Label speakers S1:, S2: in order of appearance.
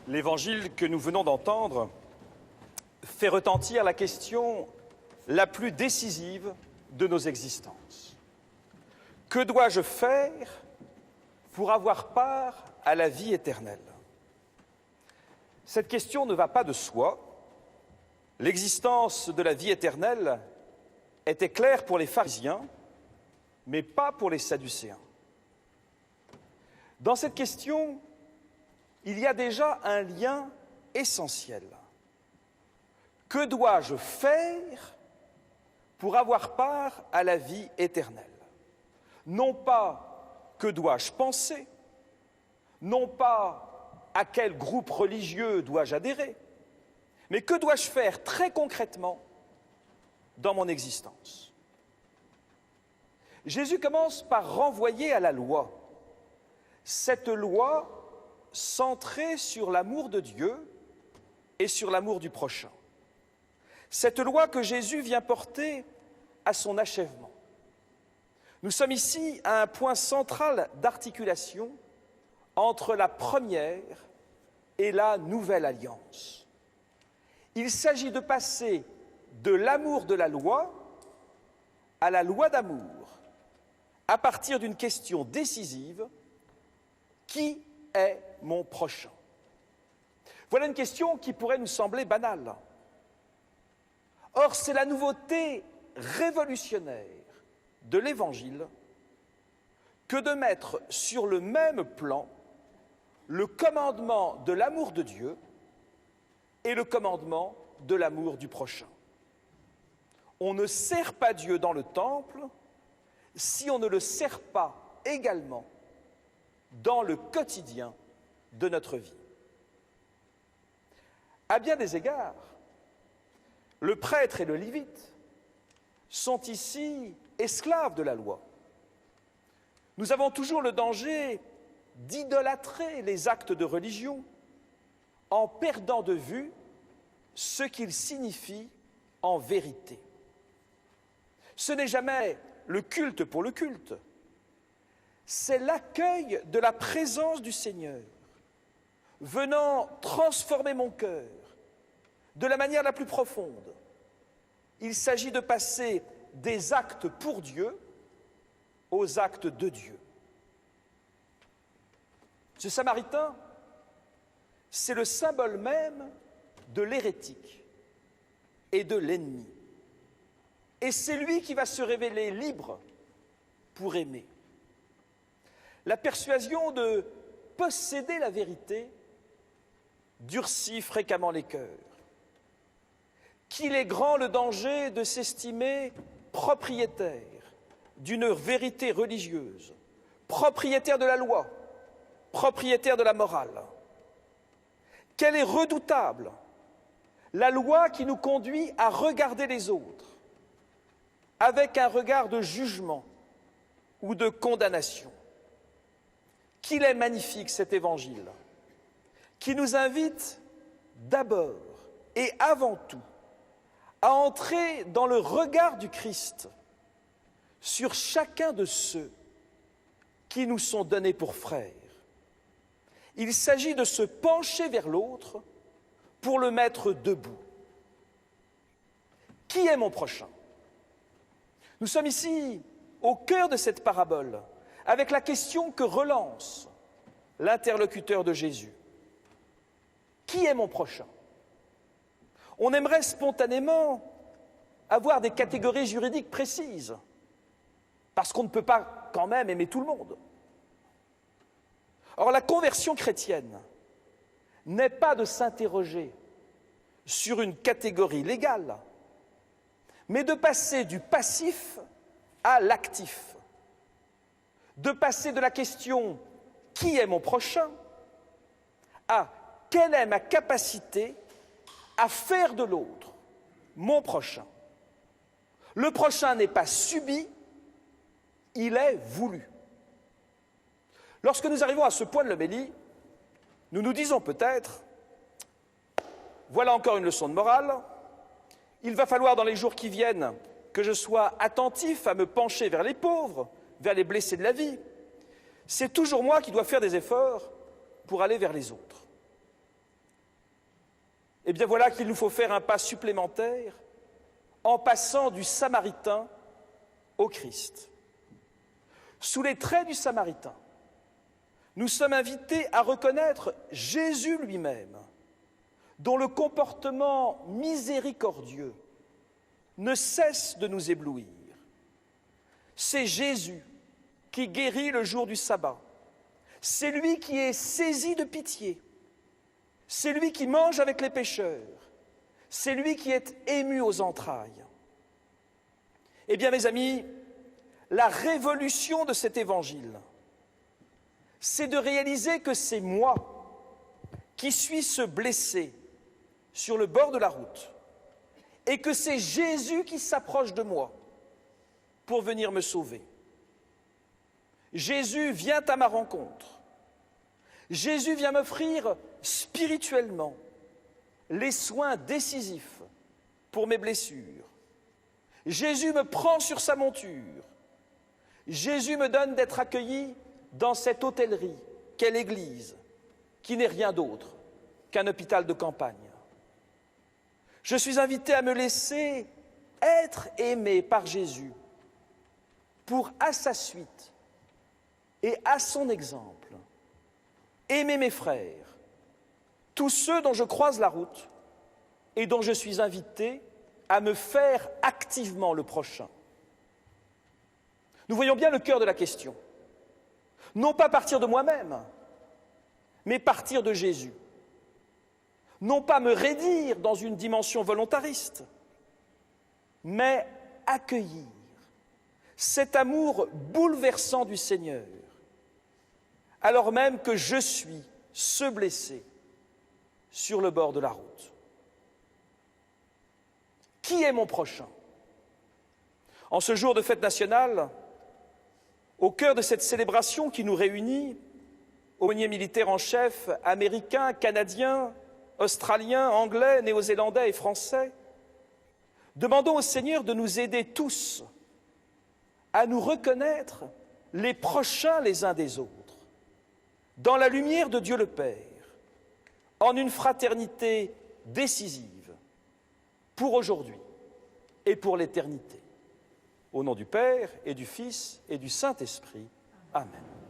S1: L'évangile que nous venons d'entendre fait retentir la question la plus décisive de nos existences. Que dois-je faire pour avoir part à la vie éternelle? Cette question ne va pas de soi. L'existence de la vie éternelle était claire pour les pharisiens, mais pas pour les sadducéens. Dans cette question, il y a déjà un lien essentiel. Que dois-je faire pour avoir part à la vie éternelle? Non pas que dois-je penser, non pas à quel groupe religieux dois-je adhérer, mais que dois-je faire très concrètement dans mon existence? Jésus commence par renvoyer à la loi, cette loi centrée sur l'amour de Dieu et sur l'amour du prochain. Cette loi que Jésus vient porter à son achèvement. Nous sommes ici à un point central d'articulation entre la première et la nouvelle alliance. Il s'agit de passer de l'amour de la loi à la loi d'amour, à partir d'une question décisive: qui est mon prochain? Voilà une question qui pourrait nous sembler banale. Or, c'est la nouveauté révolutionnaire de l'Évangile que de mettre sur le même plan le commandement de l'amour de Dieu et le commandement de l'amour du prochain. On ne sert pas Dieu dans le temple si on ne le sert pas également dans le quotidien de notre vie. À bien des égards, le prêtre et le lévite sont ici esclaves de la loi. Nous avons toujours le danger d'idolâtrer les actes de religion en perdant de vue ce qu'ils signifient en vérité. Ce n'est jamais le culte pour le culte, c'est l'accueil de la présence du Seigneur, venant transformer mon cœur de la manière la plus profonde. Il s'agit de passer des actes pour Dieu aux actes de Dieu. Ce Samaritain, c'est le symbole même de l'hérétique et de l'ennemi. Et c'est lui qui va se révéler libre pour aimer. La persuasion de posséder la vérité durcit fréquemment les cœurs. Qu'il est grand le danger de s'estimer propriétaire d'une vérité religieuse, propriétaire de la loi, propriétaire de la morale. Quelle est redoutable la loi qui nous conduit à regarder les autres avec un regard de jugement ou de condamnation. Qu'il est magnifique cet évangile qui nous invite d'abord et avant tout à entrer dans le regard du Christ sur chacun de ceux qui nous sont donnés pour frères. Il s'agit de se pencher vers l'autre pour le mettre debout. Qui est mon prochain? Nous sommes ici au cœur de cette parabole, avec la question que relance l'interlocuteur de Jésus. Qui est mon prochain? On aimerait spontanément avoir des catégories juridiques précises, parce qu'on ne peut pas quand même aimer tout le monde. Or, la conversion chrétienne n'est pas de s'interroger sur une catégorie légale, mais de passer du passif à l'actif, de passer de la question « qui est mon prochain ?» à « quelle est ma capacité à faire de l'autre mon prochain ?» Le prochain n'est pas subi, il est voulu. Lorsque nous arrivons à ce point de l'homélie, nous nous disons peut-être « voilà encore une leçon de morale, il va falloir dans les jours qui viennent que je sois attentif à me pencher vers les pauvres, vers les blessés de la vie. C'est toujours moi qui dois faire des efforts pour aller vers les autres. » Eh bien voilà qu'il nous faut faire un pas supplémentaire en passant du Samaritain au Christ. Sous les traits du Samaritain, nous sommes invités à reconnaître Jésus lui-même, dont le comportement miséricordieux ne cesse de nous éblouir. C'est Jésus qui guérit le jour du sabbat. C'est lui qui est saisi de pitié. C'est lui qui mange avec les pécheurs. C'est lui qui est ému aux entrailles. Eh bien, mes amis, la révolution de cet évangile, c'est de réaliser que c'est moi qui suis ce blessé sur le bord de la route et que c'est Jésus qui s'approche de moi pour venir me sauver. Jésus vient à ma rencontre. Jésus vient m'offrir spirituellement les soins décisifs pour mes blessures. Jésus me prend sur sa monture. Jésus me donne d'être accueilli dans cette hôtellerie qu'est l'Église, qui n'est rien d'autre qu'un hôpital de campagne. Je suis invité à me laisser être aimé par Jésus pour, à sa suite et à son exemple, aimer mes frères, tous ceux dont je croise la route et dont je suis invité à me faire activement le prochain. Nous voyons bien le cœur de la question. Non pas partir de moi-même, mais partir de Jésus. Non pas me raidir dans une dimension volontariste, mais accueillir cet amour bouleversant du Seigneur, alors même que je suis ce blessé sur le bord de la route. Qui est mon prochain? En ce jour de fête nationale, au cœur de cette célébration qui nous réunit, aumôniers militaires en chef, américains, canadiens, australiens, anglais, néo-zélandais et français, demandons au Seigneur de nous aider tous à nous reconnaître les prochains les uns des autres, dans la lumière de Dieu le Père, en une fraternité décisive pour aujourd'hui et pour l'éternité. Au nom du Père et du Fils et du Saint-Esprit. Amen.